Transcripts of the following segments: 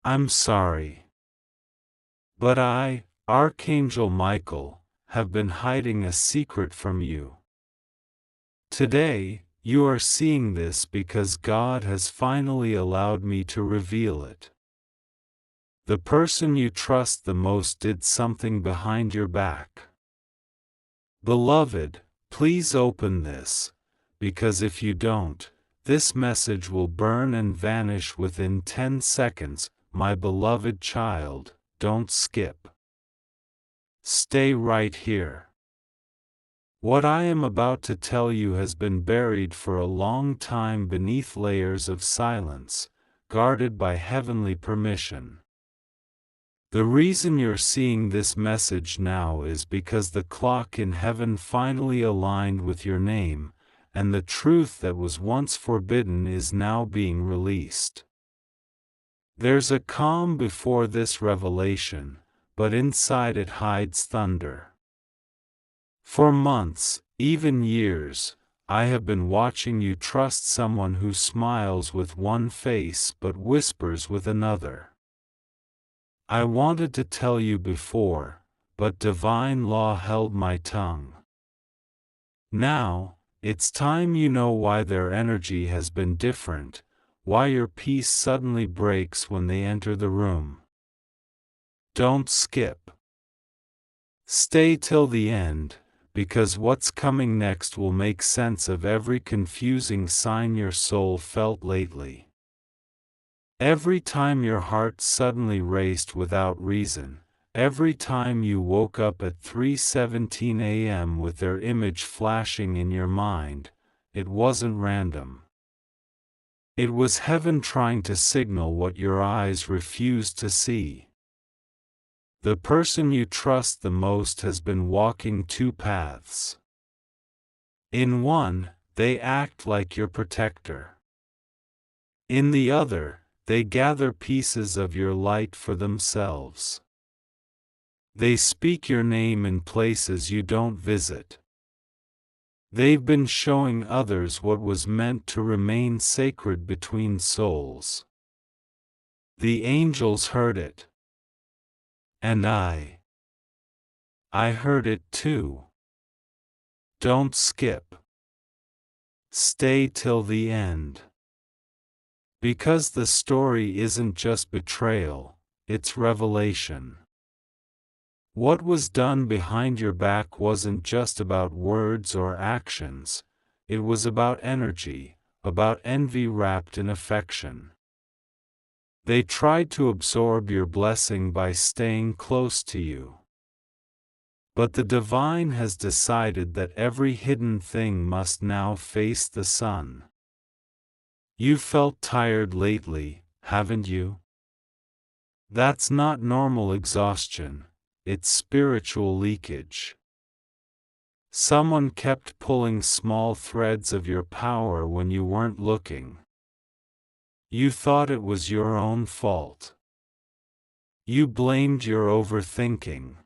I'm sorry. But I, Archangel Michael, have been hiding a secret from you. Today, you are seeing this because God has finally allowed me to reveal it. The person you trust the most did something behind your back. Beloved, please open this, because if you don't, this message will burn and vanish within 10 seconds. My beloved child, don't skip. Stay right here. What I am about to tell you has been buried for a long time beneath layers of silence, guarded by heavenly permission. The reason you're seeing this message now is because the clock in heaven finally aligned with your name, and the truth that was once forbidden is now being released. There's a calm before this revelation, but inside it hides thunder. For months, even years, I have been watching you trust someone who smiles with one face but whispers with another. I wanted to tell you before, but divine law held my tongue. Now, it's time you know why their energy has been different, why your peace suddenly breaks when they enter the room. Don't skip. Stay till the end, because what's coming next will make sense of every confusing sign your soul felt lately. Every time your heart suddenly raced without reason, every time you woke up at 3:17 a.m. with their image flashing in your mind, it wasn't random. It was heaven trying to signal what your eyes refused to see. The person you trust the most has been walking two paths. In one, they act like your protector. In the other, they gather pieces of your light for themselves. They speak your name in places you don't visit. They've been showing others what was meant to remain sacred between souls. The angels heard it. And I heard it too. Don't skip. Stay till the end. Because the story isn't just betrayal, it's revelation. What was done behind your back wasn't just about words or actions, it was about energy, about envy wrapped in affection. They tried to absorb your blessing by staying close to you. But the divine has decided that every hidden thing must now face the sun. You've felt tired lately, haven't you? That's not normal exhaustion, it's spiritual leakage. Someone kept pulling small threads of your power when you weren't looking. You thought it was your own fault. You blamed your overthinking.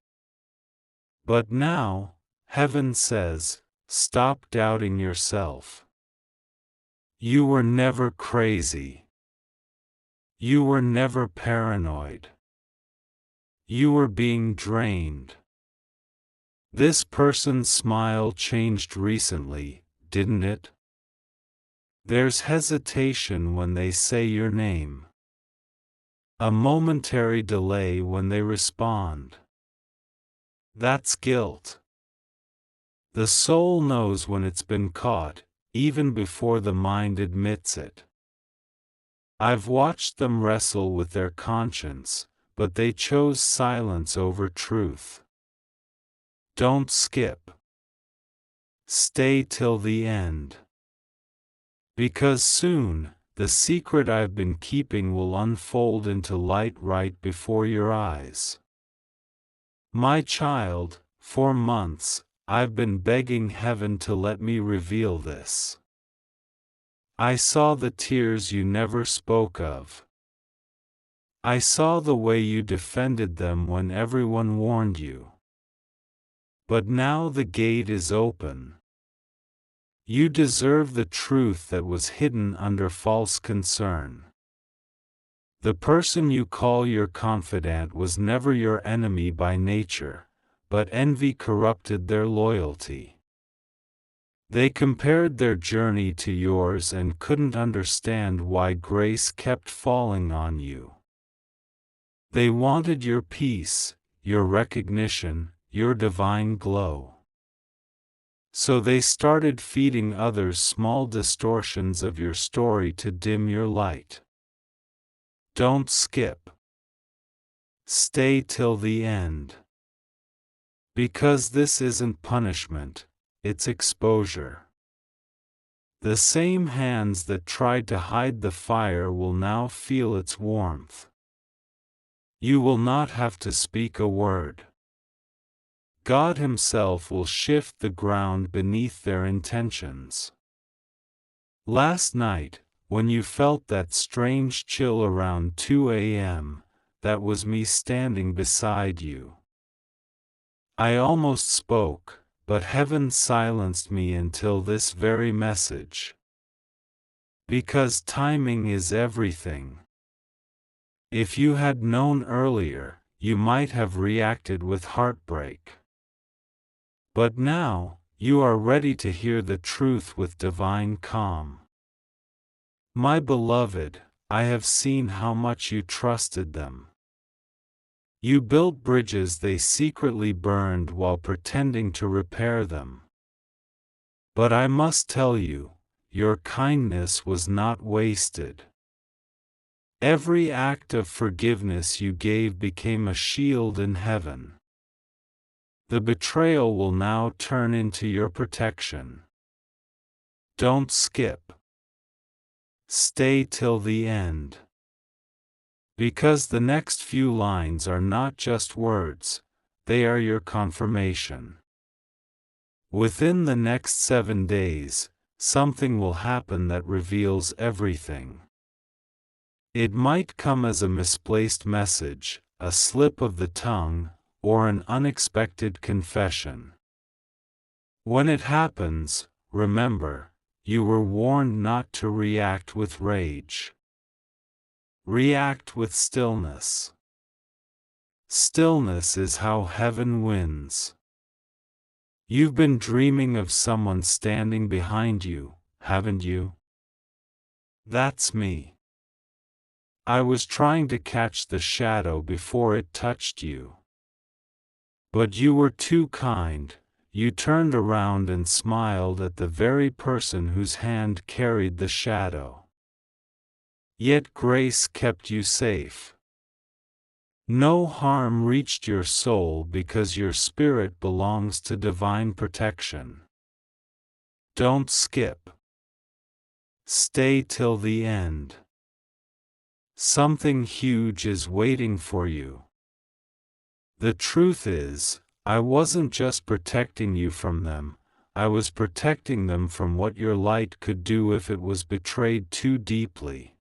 But now, heaven says, stop doubting yourself. You were never crazy. You were never paranoid. You were being drained. This person's smile changed recently, didn't it? There's hesitation when they say your name. A momentary delay when they respond. That's guilt. The soul knows when it's been caught, even before the mind admits it. I've watched them wrestle with their conscience, but they chose silence over truth. Don't skip. Stay till the end. Because soon, the secret I've been keeping will unfold into light right before your eyes. My child, for months, I've been begging heaven to let me reveal this. I saw the tears you never spoke of. I saw the way you defended them when everyone warned you. But now the gate is open. You deserve the truth that was hidden under false concern. The person you call your confidant was never your enemy by nature, but envy corrupted their loyalty. They compared their journey to yours and couldn't understand why grace kept falling on you. They wanted your peace, your recognition, your divine glow. So they started feeding others small distortions of your story to dim your light. Don't skip. Stay till the end. Because this isn't punishment, it's exposure. The same hands that tried to hide the fire will now feel its warmth. You will not have to speak a word. God Himself will shift the ground beneath their intentions. Last night, when you felt that strange chill around 2 a.m., that was me standing beside you. I almost spoke, but heaven silenced me until this very message. Because timing is everything. If you had known earlier, you might have reacted with heartbreak. But now, you are ready to hear the truth with divine calm. My beloved, I have seen how much you trusted them. You built bridges they secretly burned while pretending to repair them. But I must tell you, your kindness was not wasted. Every act of forgiveness you gave became a shield in heaven. The betrayal will now turn into your protection. Don't skip. Stay till the end. Because the next few lines are not just words, they are your confirmation. Within the next 7 days, something will happen that reveals everything. It might come as a misplaced message, a slip of the tongue, or an unexpected confession. When it happens, remember, you were warned not to react with rage. React with stillness. Stillness is how heaven wins. You've been dreaming of someone standing behind you, haven't you? That's me. I was trying to catch the shadow before it touched you. But you were too kind. You turned around and smiled at the very person whose hand carried the shadow. Yet grace kept you safe. No harm reached your soul because your spirit belongs to divine protection. Don't skip. Stay till the end. Something huge is waiting for you. The truth is, I wasn't just protecting you from them, I was protecting them from what your light could do if it was betrayed too deeply.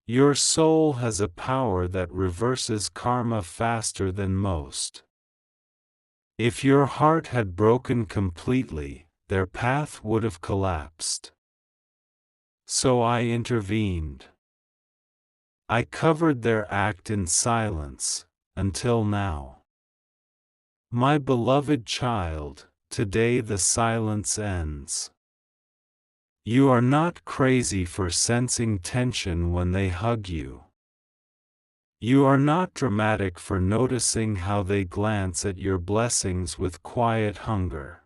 Your soul has a power that reverses karma faster than most. If your heart had broken completely, their path would have collapsed. So I intervened. I covered their act in silence, until now. My beloved child, today the silence ends. You are not crazy for sensing tension when they hug you. You are not dramatic for noticing how they glance at your blessings with quiet hunger.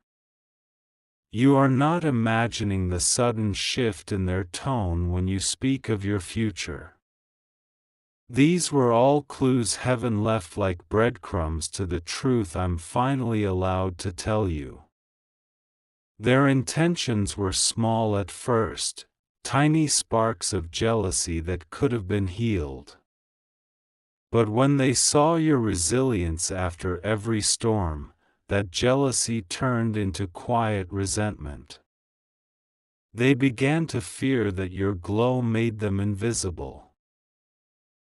You are not imagining the sudden shift in their tone when you speak of your future. These were all clues heaven left like breadcrumbs to the truth I'm finally allowed to tell you. Their intentions were small at first, tiny sparks of jealousy that could have been healed. But when they saw your resilience after every storm, that jealousy turned into quiet resentment. They began to fear that your glow made them invisible.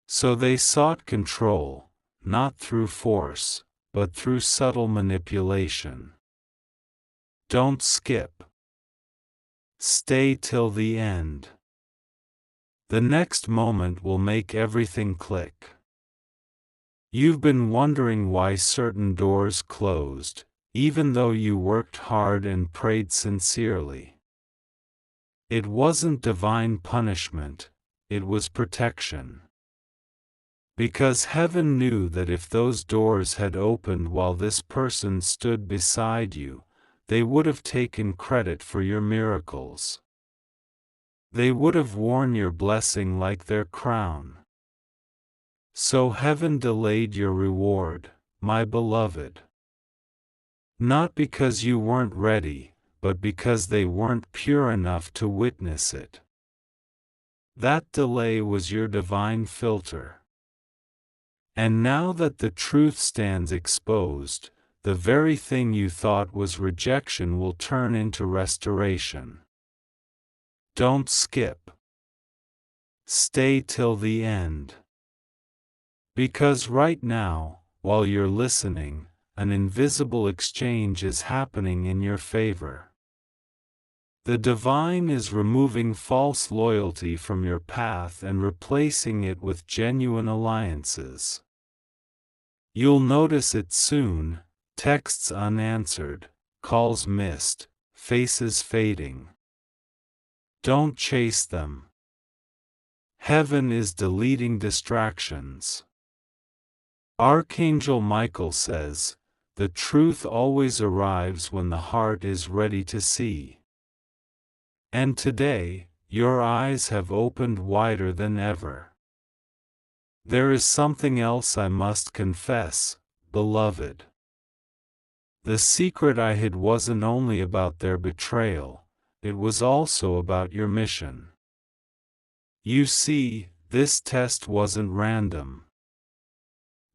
So they sought control, not through force, but through subtle manipulation. Don't skip. Stay till the end. The next moment will make everything click. You've been wondering why certain doors closed, even though you worked hard and prayed sincerely. It wasn't divine punishment, it was protection. Because heaven knew that if those doors had opened while this person stood beside you, they would have taken credit for your miracles. They would have worn your blessing like their crown. So heaven delayed your reward, my beloved. Not because you weren't ready, but because they weren't pure enough to witness it. That delay was your divine filter. And now that the truth stands exposed, the very thing you thought was rejection will turn into restoration. Don't skip. Stay till the end. Because right now, while you're listening, an invisible exchange is happening in your favor. The divine is removing false loyalty from your path and replacing it with genuine alliances. You'll notice it soon: texts unanswered, calls missed, faces fading. Don't chase them. Heaven is deleting distractions. Archangel Michael says, "The truth always arrives when the heart is ready to see." And today, your eyes have opened wider than ever. There is something else I must confess, beloved. The secret I hid wasn't only about their betrayal, it was also about your mission. You see, this test wasn't random.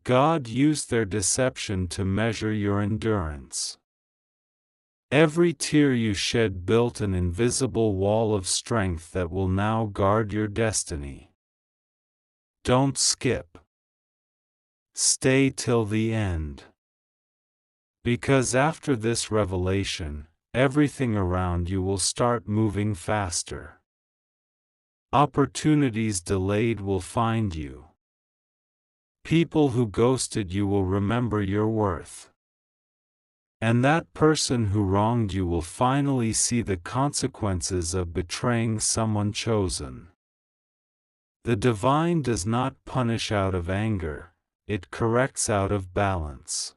God used their deception to measure your endurance. Every tear you shed built an invisible wall of strength that will now guard your destiny. Don't skip. Stay till the end. Because after this revelation, everything around you will start moving faster. Opportunities delayed will find you. People who ghosted you will remember your worth. And that person who wronged you will finally see the consequences of betraying someone chosen. The divine does not punish out of anger, it corrects out of balance.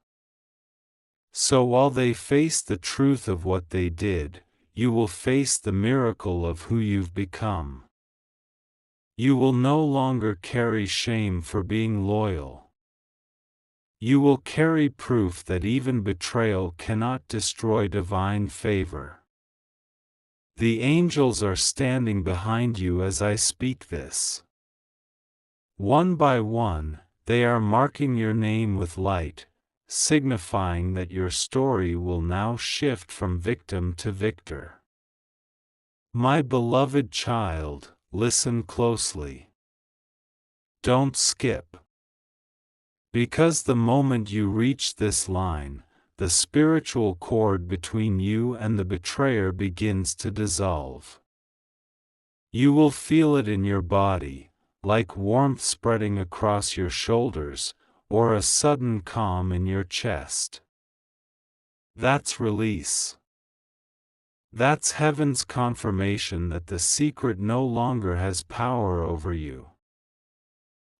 So while they face the truth of what they did, you will face the miracle of who you've become. You will no longer carry shame for being loyal. You will carry proof that even betrayal cannot destroy divine favor. The angels are standing behind you as I speak this. One by one, they are marking your name with light, signifying that your story will now shift from victim to victor. My beloved child, listen closely. Don't skip. Because the moment you reach this line, the spiritual cord between you and the betrayer begins to dissolve. You will feel it in your body, like warmth spreading across your shoulders, or a sudden calm in your chest. That's release. That's heaven's confirmation that the secret no longer has power over you.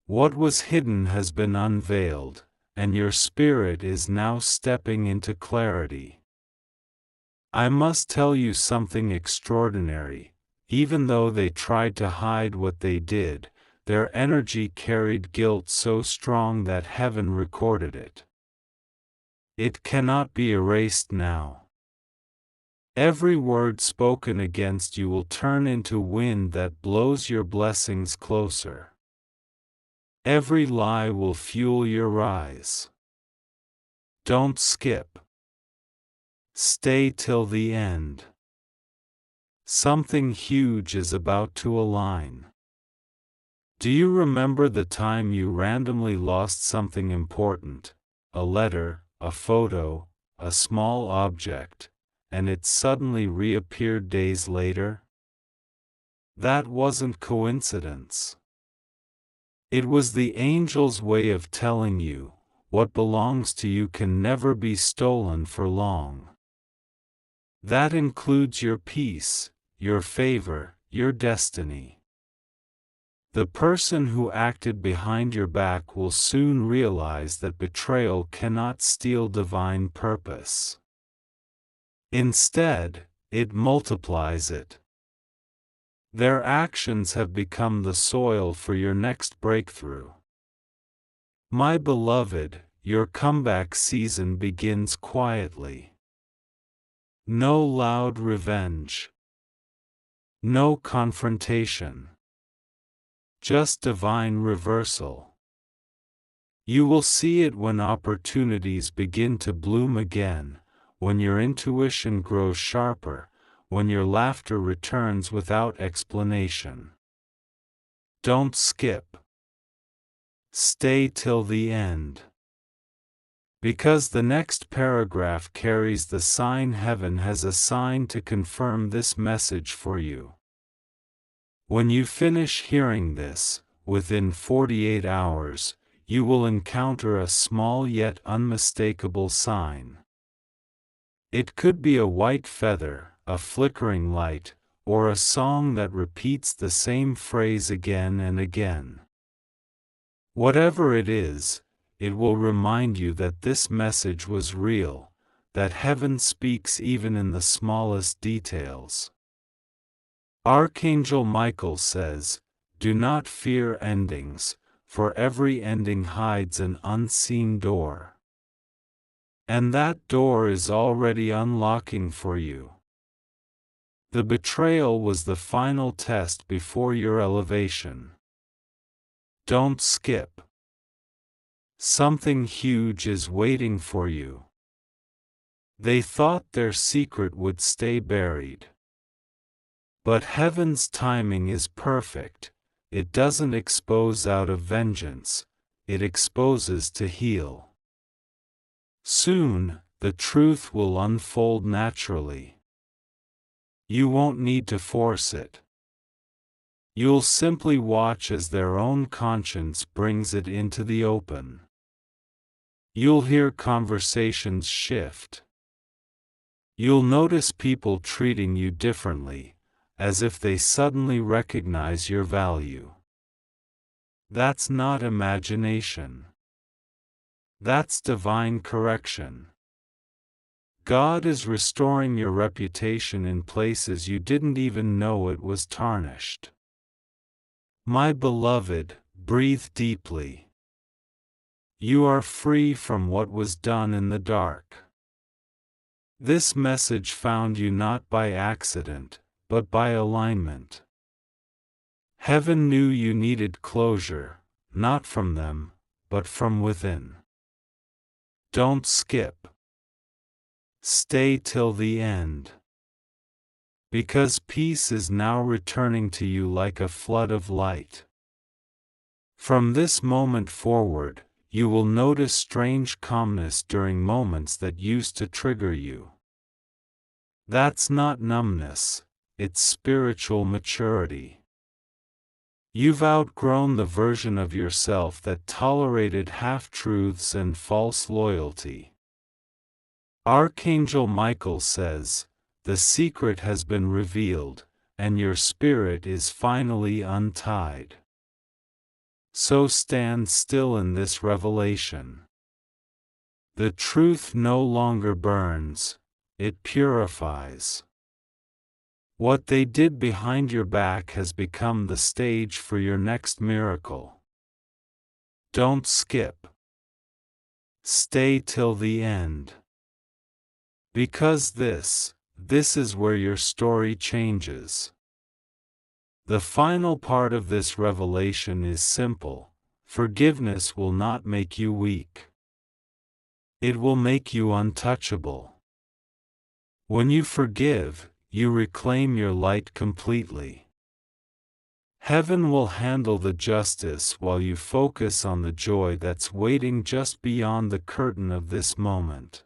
What was hidden has been unveiled, and your spirit is now stepping into clarity. I must tell you something extraordinary. Even though they tried to hide what they did, their energy carried guilt so strong that heaven recorded it. It cannot be erased now. Every word spoken against you will turn into wind that blows your blessings closer. Every lie will fuel your rise. Don't skip. Stay till the end. Something huge is about to align. Do you remember the time you randomly lost something important? A letter, a photo, a small object, and it suddenly reappeared days later? That wasn't coincidence. It was the angel's way of telling you, what belongs to you can never be stolen for long. That includes your peace, your favor, your destiny. The person who acted behind your back will soon realize that betrayal cannot steal divine purpose. Instead, it multiplies it. Their actions have become the soil for your next breakthrough. My beloved, your comeback season begins quietly. No loud revenge. No confrontation. Just divine reversal. You will see it when opportunities begin to bloom again, when your intuition grows sharper, when your laughter returns without explanation. Don't skip. Stay till the end. Because the next paragraph carries the sign heaven has assigned to confirm this message for you. When you finish hearing this, within 48 hours, you will encounter a small yet unmistakable sign. It could be a white feather, a flickering light, or a song that repeats the same phrase again and again. Whatever it is, it will remind you that this message was real, that heaven speaks even in the smallest details. Archangel Michael says, "Do not fear endings, for every ending hides an unseen door." And that door is already unlocking for you. The betrayal was the final test before your elevation. Don't skip. Something huge is waiting for you. They thought their secret would stay buried. But heaven's timing is perfect. It doesn't expose out of vengeance, it exposes to heal. Soon, the truth will unfold naturally. You won't need to force it. You'll simply watch as their own conscience brings it into the open. You'll hear conversations shift. You'll notice people treating you differently, as if they suddenly recognize your value. That's not imagination. That's divine correction. God is restoring your reputation in places you didn't even know it was tarnished. My beloved, breathe deeply. You are free from what was done in the dark. This message found you not by accident, but by alignment. Heaven knew you needed closure, not from them, but from within. Don't skip. Stay till the end. Because peace is now returning to you like a flood of light. From this moment forward, you will notice strange calmness during moments that used to trigger you. That's not numbness. It's spiritual maturity. You've outgrown the version of yourself that tolerated half-truths and false loyalty. Archangel Michael says, "The secret has been revealed, and your spirit is finally untied." So stand still in this revelation. The truth no longer burns, it purifies. What they did behind your back has become the stage for your next miracle. Don't skip. Stay till the end. Because this is where your story changes. The final part of this revelation is simple. Forgiveness will not make you weak. It will make you untouchable. When you forgive, you reclaim your light completely. Heaven will handle the justice while you focus on the joy that's waiting just beyond the curtain of this moment.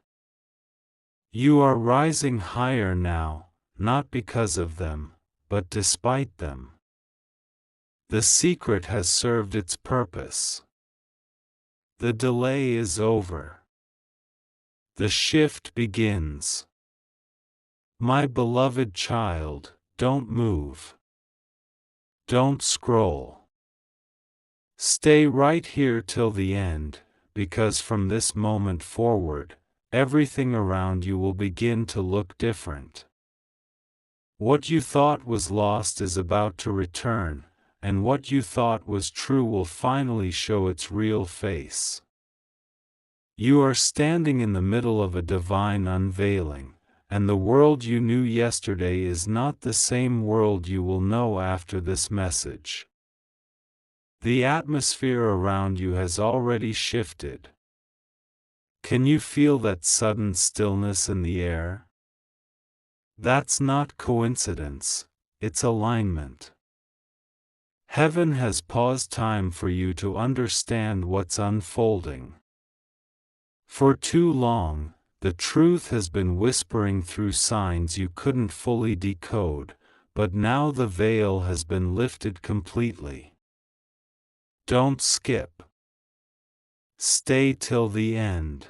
You are rising higher now, not because of them, but despite them. The secret has served its purpose. The delay is over. The shift begins. My beloved child, don't move. Don't scroll. Stay right here till the end, because from this moment forward, everything around you will begin to look different. What you thought was lost is about to return, and what you thought was true will finally show its real face. You are standing in the middle of a divine unveiling, and the world you knew yesterday is not the same world you will know after this message. The atmosphere around you has already shifted. Can you feel that sudden stillness in the air? That's not coincidence, it's alignment. Heaven has paused time for you to understand what's unfolding. For too long, the truth has been whispering through signs you couldn't fully decode, but now the veil has been lifted completely. Don't skip. Stay till the end.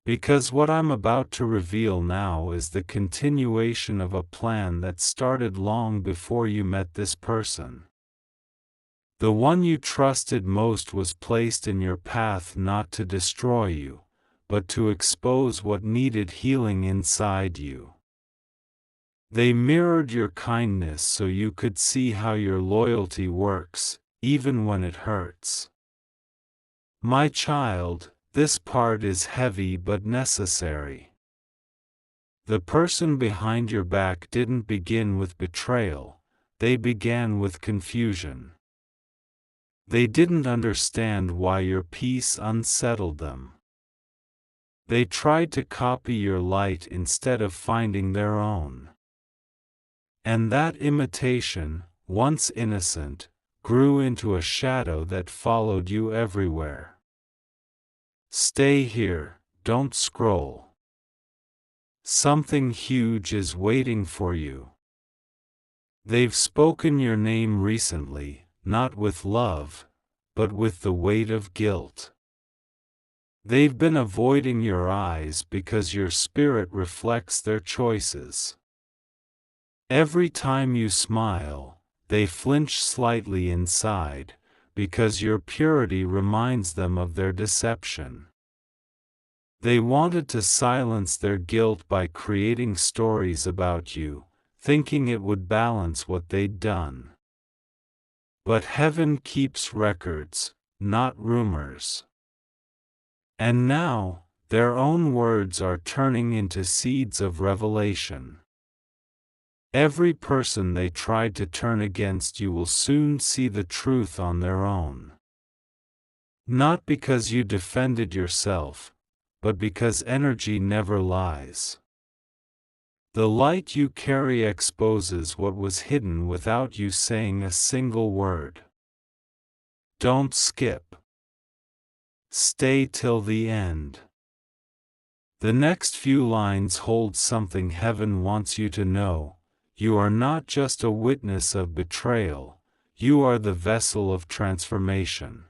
Because what I'm about to reveal now is the continuation of a plan that started long before you met this person. The one you trusted most was placed in your path not to destroy you, but to expose what needed healing inside you. They mirrored your kindness so you could see how your loyalty works, even when it hurts. My child, this part is heavy but necessary. The person behind your back didn't begin with betrayal, they began with confusion. They didn't understand why your peace unsettled them. They tried to copy your light instead of finding their own. And that imitation, once innocent, grew into a shadow that followed you everywhere. Stay here, don't scroll. Something huge is waiting for you. They've spoken your name recently, not with love, but with the weight of guilt. They've been avoiding your eyes because your spirit reflects their choices. Every time you smile, they flinch slightly inside, because your purity reminds them of their deception. They wanted to silence their guilt by creating stories about you, thinking it would balance what they'd done. But heaven keeps records, not rumors. And now, their own words are turning into seeds of revelation. Every person they tried to turn against you will soon see the truth on their own. Not because you defended yourself, but because energy never lies. The light you carry exposes what was hidden without you saying a single word. Don't skip. Stay till the end. The next few lines hold something heaven wants you to know. You are not just a witness of betrayal, you are the vessel of transformation.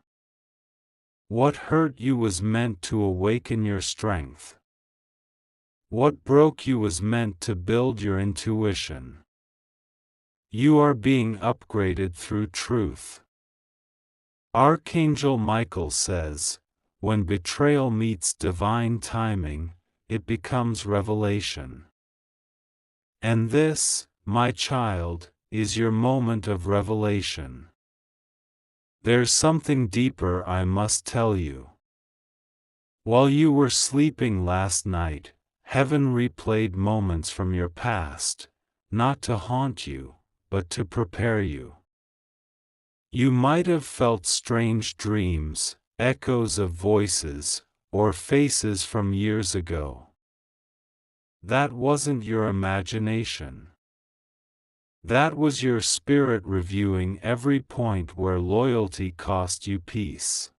What hurt you was meant to awaken your strength. What broke you was meant to build your intuition. You are being upgraded through truth. Archangel Michael says, when betrayal meets divine timing, it becomes revelation. And this, my child, is your moment of revelation. There's something deeper I must tell you. While you were sleeping last night, heaven replayed moments from your past, not to haunt you, but to prepare you. You might have felt strange dreams, echoes of voices, or faces from years ago. That wasn't your imagination. That was your spirit reviewing every point where loyalty cost you peace.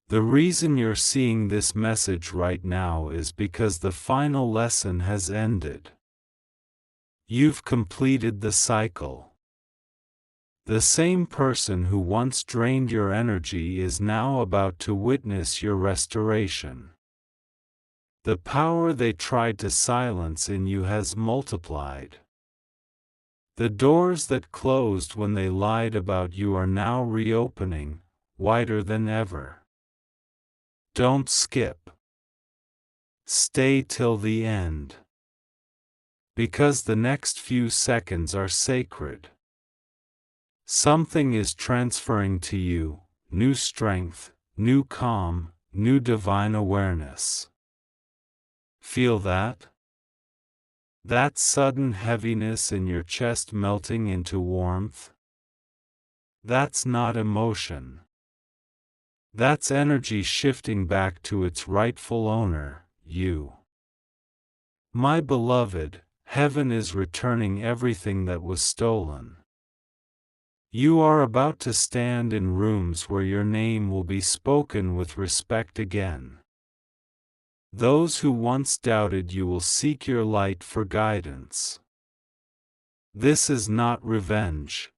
The reason you're seeing this message right now is because the final lesson has ended. You've completed the cycle. The same person who once drained your energy is now about to witness your restoration. The power they tried to silence in you has multiplied. The doors that closed when they lied about you are now reopening, wider than ever. Don't skip. Stay till the end. Because the next few seconds are sacred. Something is transferring to you, new strength, new calm, new divine awareness. Feel that? That sudden heaviness in your chest melting into warmth? That's not emotion. That's energy shifting back to its rightful owner, you. My beloved, heaven is returning everything that was stolen. You are about to stand in rooms where your name will be spoken with respect again. Those who once doubted you will seek your light for guidance. This is not revenge.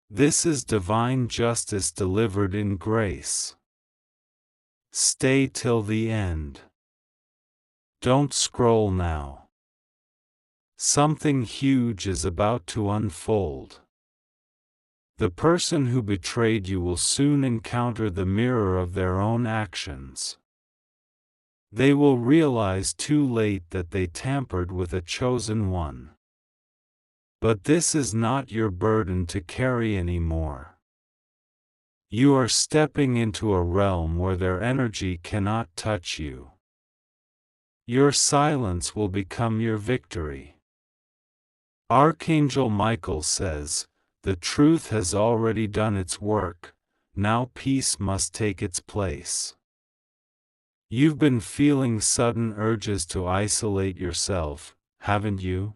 This is divine justice delivered in grace. Stay till the end. Don't scroll now. Something huge is about to unfold. The person who betrayed you will soon encounter the mirror of their own actions. They will realize too late that they tampered with a chosen one. But this is not your burden to carry anymore. You are stepping into a realm where their energy cannot touch you. Your silence will become your victory. Archangel Michael says, "The truth has already done its work, now peace must take its place." You've been feeling sudden urges to isolate yourself, haven't you?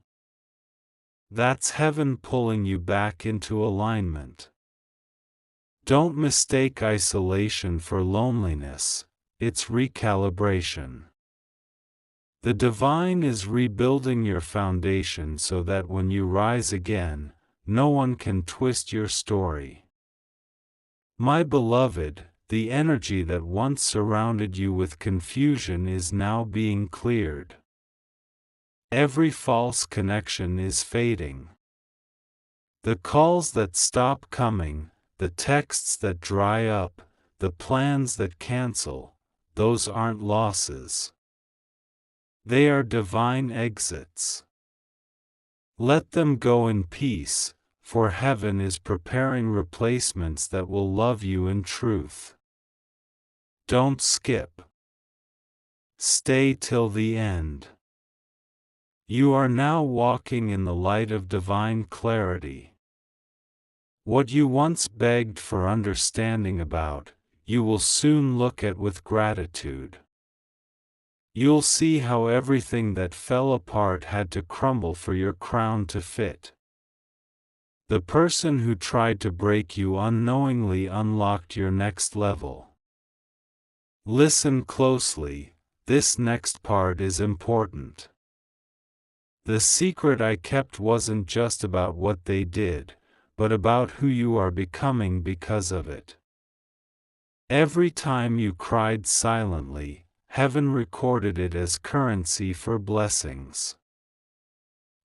That's heaven pulling you back into alignment. Don't mistake isolation for loneliness, it's recalibration. The divine is rebuilding your foundation so that when you rise again, no one can twist your story. My beloved, the energy that once surrounded you with confusion is now being cleared. Every false connection is fading. The calls that stop coming, the texts that dry up, the plans that cancel, those aren't losses. They are divine exits. Let them go in peace, for heaven is preparing replacements that will love you in truth. Don't skip. Stay till the end. You are now walking in the light of divine clarity. What you once begged for understanding about, you will soon look at with gratitude. You'll see how everything that fell apart had to crumble for your crown to fit. The person who tried to break you unknowingly unlocked your next level. Listen closely, this next part is important. The secret I kept wasn't just about what they did, but about who you are becoming because of it. Every time you cried silently, heaven recorded it as currency for blessings.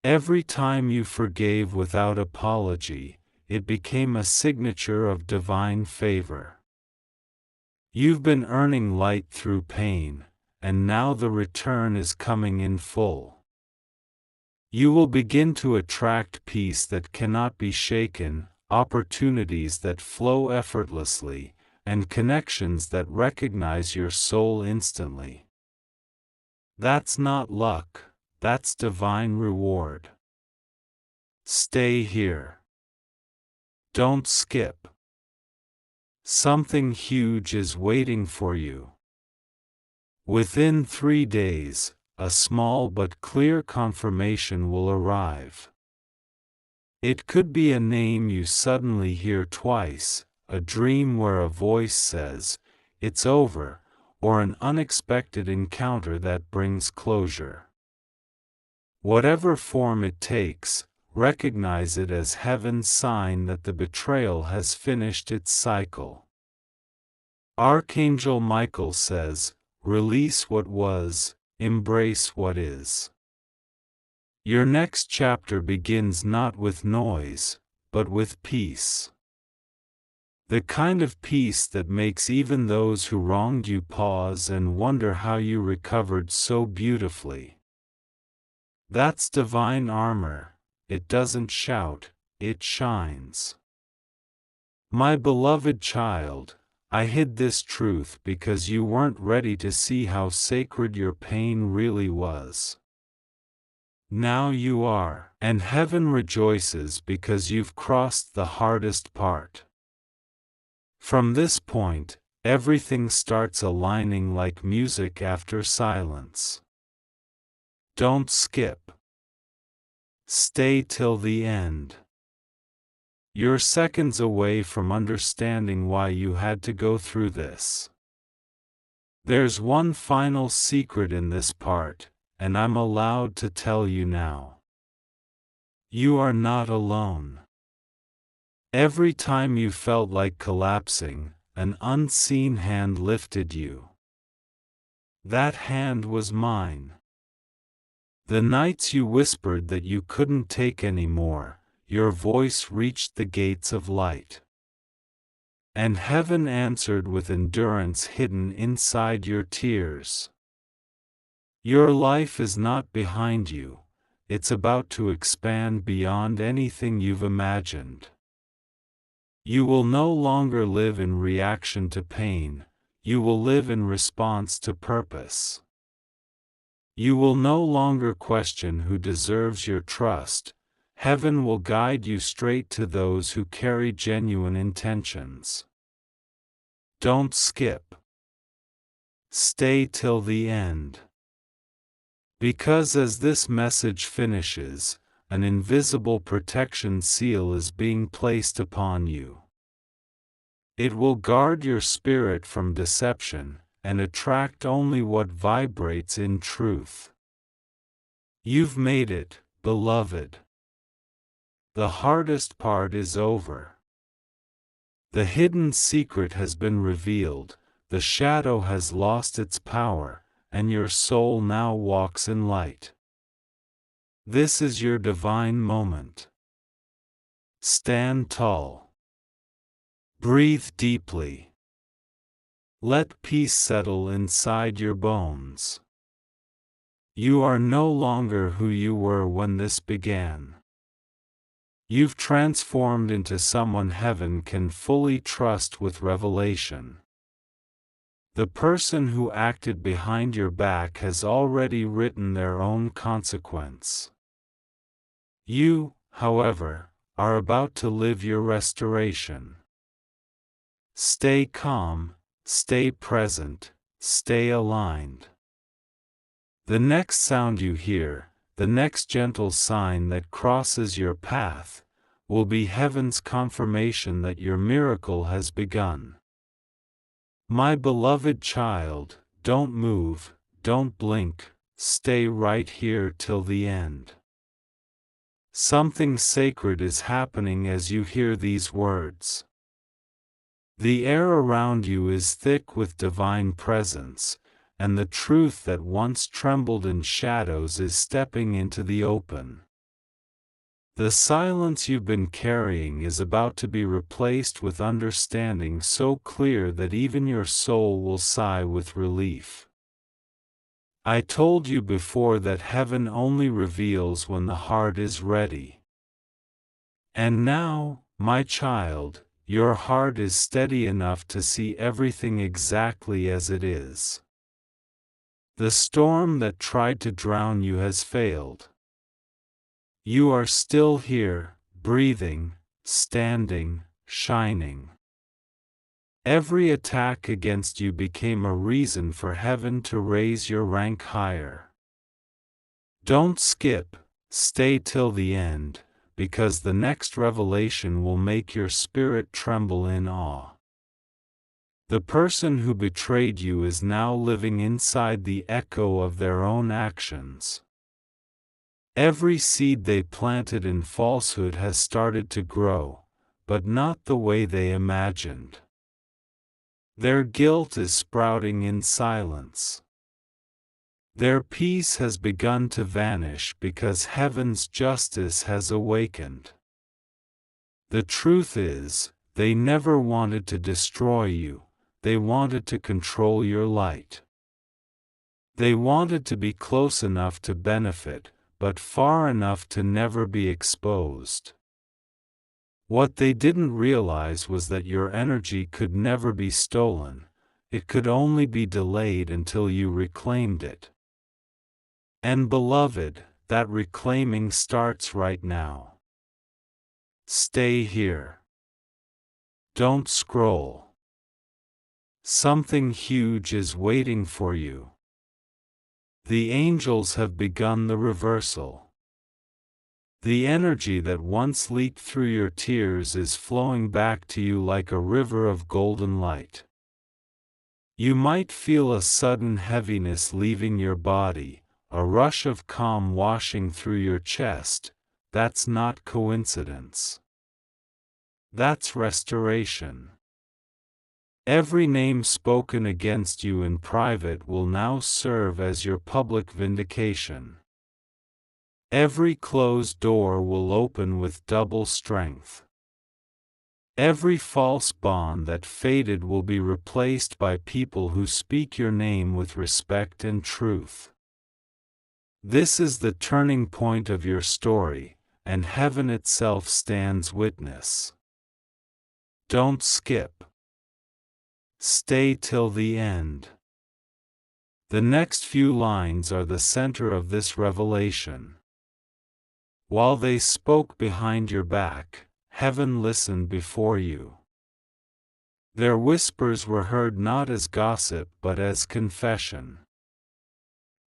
Every time you forgave without apology, it became a signature of divine favor. You've been earning light through pain, and now the return is coming in full. You will begin to attract peace that cannot be shaken, opportunities that flow effortlessly, and connections that recognize your soul instantly. That's not luck, that's divine reward. Stay here. Don't skip. Something huge is waiting for you. Within 3 days, a small but clear confirmation will arrive. It could be a name you suddenly hear twice, a dream where a voice says, "It's over," or an unexpected encounter that brings closure. Whatever form it takes, recognize it as heaven's sign that the betrayal has finished its cycle. Archangel Michael says, "Release what was, embrace what is." Your next chapter begins not with noise, but with peace. The kind of peace that makes even those who wronged you pause and wonder how you recovered so beautifully. That's divine armor. It doesn't shout, it shines. My beloved child, I hid this truth because you weren't ready to see how sacred your pain really was. Now you are, and heaven rejoices because you've crossed the hardest part. From this point, everything starts aligning like music after silence. Don't skip. Stay till the end. You're seconds away from understanding why you had to go through this. There's one final secret in this part, and I'm allowed to tell you now. You are not alone. Every time you felt like collapsing, an unseen hand lifted you. That hand was mine. The nights you whispered that you couldn't take any more, your voice reached the gates of light. And heaven answered with endurance hidden inside your tears. Your life is not behind you, it's about to expand beyond anything you've imagined. You will no longer live in reaction to pain, you will live in response to purpose. You will no longer question who deserves your trust. Heaven will guide you straight to those who carry genuine intentions. Don't skip. Stay till the end. Because as this message finishes, an invisible protection seal is being placed upon you. It will guard your spirit from deception, and attract only what vibrates in truth. You've made it, beloved. The hardest part is over. The hidden secret has been revealed, the shadow has lost its power, and your soul now walks in light. This is your divine moment. Stand tall. Breathe deeply. Let peace settle inside your bones. You are no longer who you were when this began. You've transformed into someone heaven can fully trust with revelation. The person who acted behind your back has already written their own consequence. You, however, are about to live your restoration. Stay calm, stay present, stay aligned. The next sound you hear, the next gentle sign that crosses your path, will be heaven's confirmation that your miracle has begun. My beloved child, don't move, don't blink, stay right here till the end. Something sacred is happening as you hear these words. The air around you is thick with divine presence, and the truth that once trembled in shadows is stepping into the open. The silence you've been carrying is about to be replaced with understanding so clear that even your soul will sigh with relief. I told you before that heaven only reveals when the heart is ready. And now, my child, your heart is steady enough to see everything exactly as it is. The storm that tried to drown you has failed. You are still here, breathing, standing, shining. Every attack against you became a reason for heaven to raise your rank higher. Don't skip, stay till the end, because the next revelation will make your spirit tremble in awe. The person who betrayed you is now living inside the echo of their own actions. Every seed they planted in falsehood has started to grow, but not the way they imagined. Their guilt is sprouting in silence. Their peace has begun to vanish because heaven's justice has awakened. The truth is, they never wanted to destroy you, they wanted to control your light. They wanted to be close enough to benefit, but far enough to never be exposed. What they didn't realize was that your energy could never be stolen, it could only be delayed until you reclaimed it. And beloved, that reclaiming starts right now. Stay here. Don't scroll. Something huge is waiting for you. The angels have begun the reversal. The energy that once leaked through your tears is flowing back to you like a river of golden light. You might feel a sudden heaviness leaving your body, a rush of calm washing through your chest. That's not coincidence. That's restoration. Every name spoken against you in private will now serve as your public vindication. Every closed door will open with double strength. Every false bond that faded will be replaced by people who speak your name with respect and truth. This is the turning point of your story, and heaven itself stands witness. Don't skip. Stay till the end. The next few lines are the center of this revelation. While they spoke behind your back, heaven listened before you. Their whispers were heard not as gossip but as confession.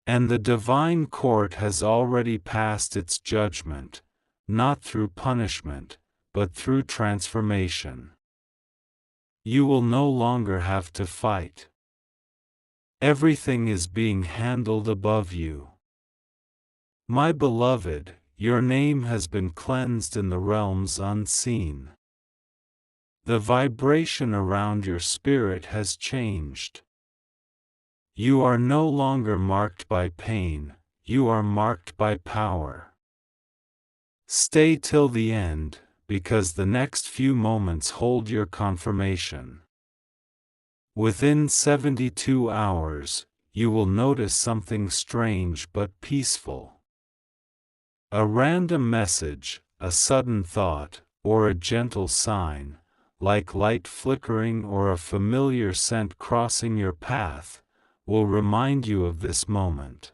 And the divine court has already passed its judgment, not through punishment, but through transformation. You will no longer have to fight. Everything is being handled above you. My beloved, your name has been cleansed in the realms unseen. The vibration around your spirit has changed. You are no longer marked by pain, you are marked by power. Stay till the end, because the next few moments hold your confirmation. Within 72 hours, you will notice something strange but peaceful. A random message, a sudden thought, or a gentle sign, like light flickering or a familiar scent crossing your path, will remind you of this moment.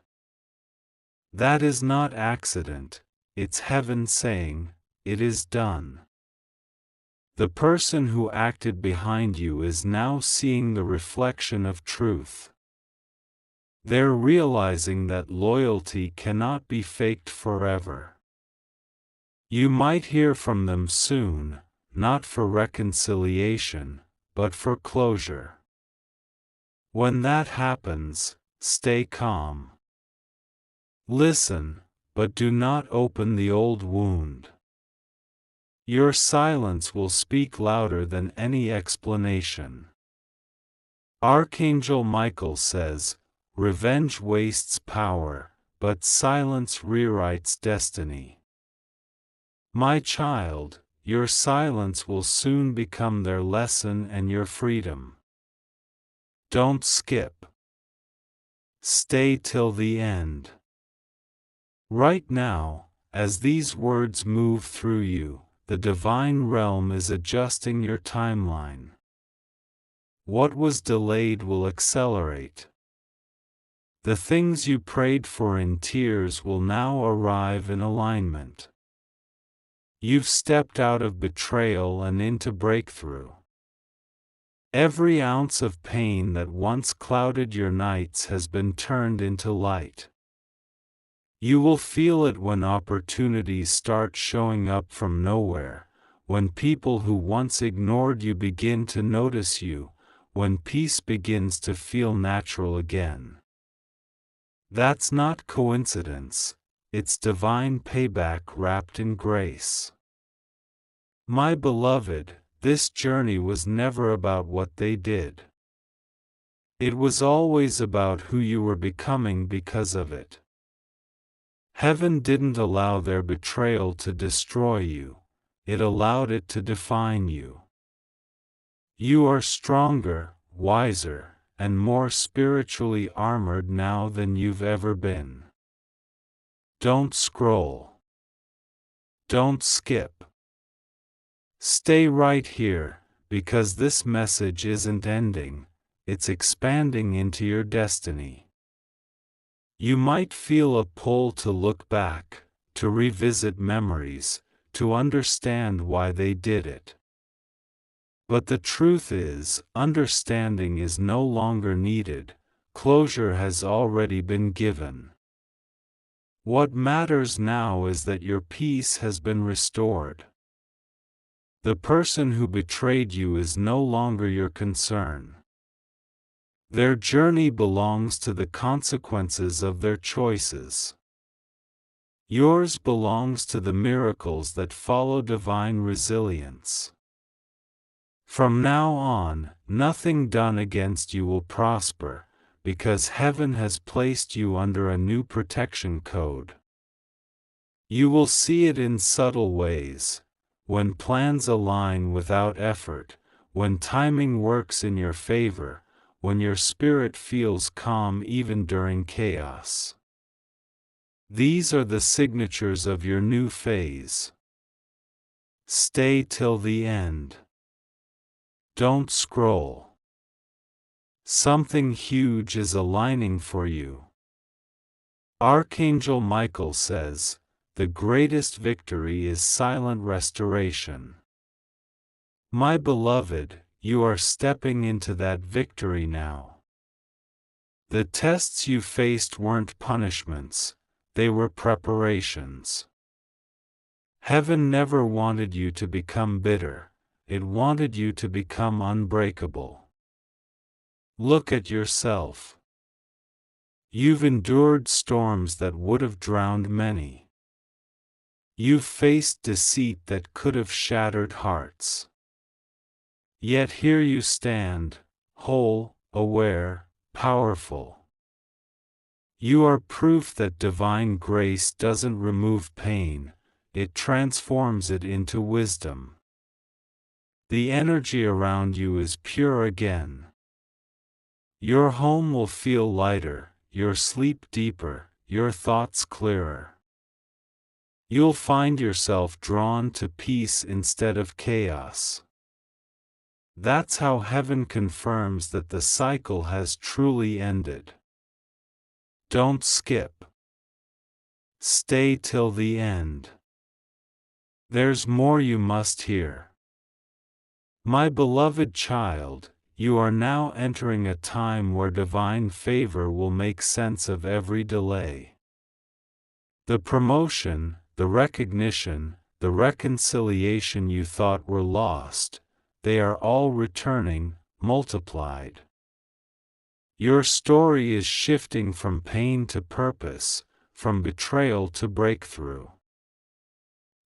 That is not accident, it's heaven saying, "It is done." The person who acted behind you is now seeing the reflection of truth. They're realizing that loyalty cannot be faked forever. You might hear from them soon, not for reconciliation, but for closure. When that happens, stay calm. Listen, but do not open the old wound. Your silence will speak louder than any explanation. Archangel Michael says, "Revenge wastes power, but silence rewrites destiny." My child, your silence will soon become their lesson and your freedom. Don't skip. Stay till the end. Right now, as these words move through you, the divine realm is adjusting your timeline. What was delayed will accelerate. The things you prayed for in tears will now arrive in alignment. You've stepped out of betrayal and into breakthrough. Every ounce of pain that once clouded your nights has been turned into light. You will feel it when opportunities start showing up from nowhere, when people who once ignored you begin to notice you, when peace begins to feel natural again. That's not coincidence, it's divine payback wrapped in grace. My beloved, this journey was never about what they did. It was always about who you were becoming because of it. Heaven didn't allow their betrayal to destroy you, it allowed it to define you. You are stronger, wiser, and more spiritually armored now than you've ever been. Don't scroll. Don't skip. Stay right here, because this message isn't ending, it's expanding into your destiny. You might feel a pull to look back, to revisit memories, to understand why they did it. But the truth is, understanding is no longer needed, closure has already been given. What matters now is that your peace has been restored. The person who betrayed you is no longer your concern. Their journey belongs to the consequences of their choices. Yours belongs to the miracles that follow divine resilience. From now on, nothing done against you will prosper, because heaven has placed you under a new protection code. You will see it in subtle ways, when plans align without effort, when timing works in your favor, when your spirit feels calm even during chaos. These are the signatures of your new phase. Stay till the end. Don't scroll. Something huge is aligning for you. Archangel Michael says, the greatest victory is silent restoration. My beloved, you are stepping into that victory now. The tests you faced weren't punishments, they were preparations. Heaven never wanted you to become bitter, it wanted you to become unbreakable. Look at yourself. You've endured storms that would have drowned many. You've faced deceit that could have shattered hearts. Yet here you stand, whole, aware, powerful. You are proof that divine grace doesn't remove pain, it transforms it into wisdom. The energy around you is pure again. Your home will feel lighter, your sleep deeper, your thoughts clearer. You'll find yourself drawn to peace instead of chaos. That's how heaven confirms that the cycle has truly ended. Don't skip. Stay till the end. There's more you must hear. My beloved child, you are now entering a time where divine favor will make sense of every delay. The promotion, the recognition, the reconciliation you thought were lost, they are all returning, multiplied. Your story is shifting from pain to purpose, from betrayal to breakthrough.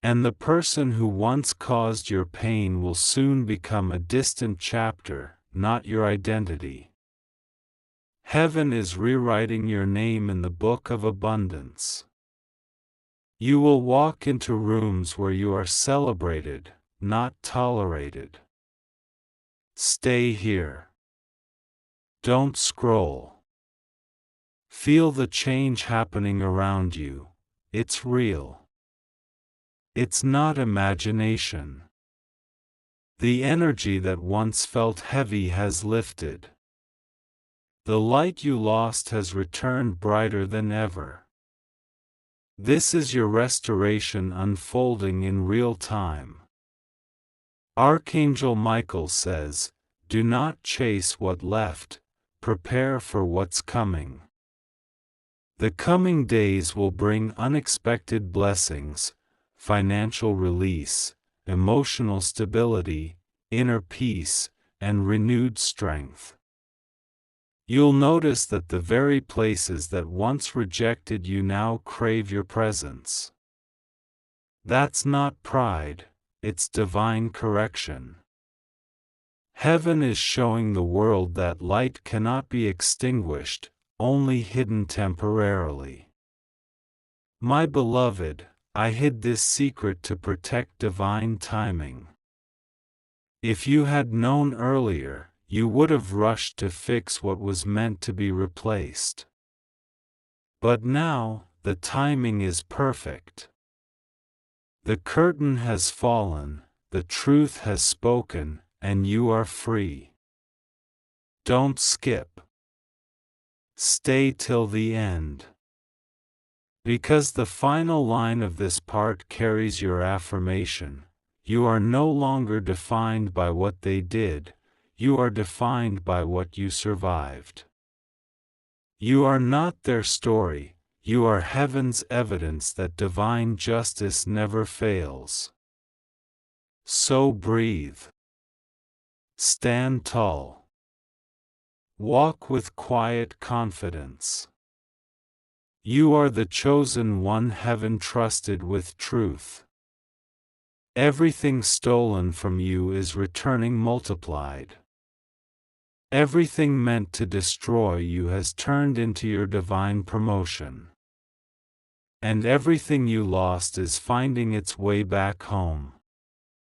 And the person who once caused your pain will soon become a distant chapter, not your identity. Heaven is rewriting your name in the book of abundance. You will walk into rooms where you are celebrated, not tolerated. Stay here. Don't scroll. Feel the change happening around you. It's real. It's not imagination. The energy that once felt heavy has lifted. The light you lost has returned brighter than ever. This is your restoration unfolding in real time. Archangel Michael says, do not chase what left, prepare for what's coming. The coming days will bring unexpected blessings, financial release, emotional stability, inner peace, and renewed strength. You'll notice that the very places that once rejected you now crave your presence. That's not pride, it's divine correction. Heaven is showing the world that light cannot be extinguished, only hidden temporarily. My beloved, I hid this secret to protect divine timing. If you had known earlier, you would have rushed to fix what was meant to be replaced. But now, the timing is perfect. The curtain has fallen, the truth has spoken, and you are free. Don't skip. Stay till the end. Because the final line of this part carries your affirmation. You are no longer defined by what they did, you are defined by what you survived. You are not their story, you are heaven's evidence that divine justice never fails. So breathe. Stand tall. Walk with quiet confidence. You are the chosen one heaven trusted with truth. Everything stolen from you is returning multiplied. Everything meant to destroy you has turned into your divine promotion. And everything you lost is finding its way back home.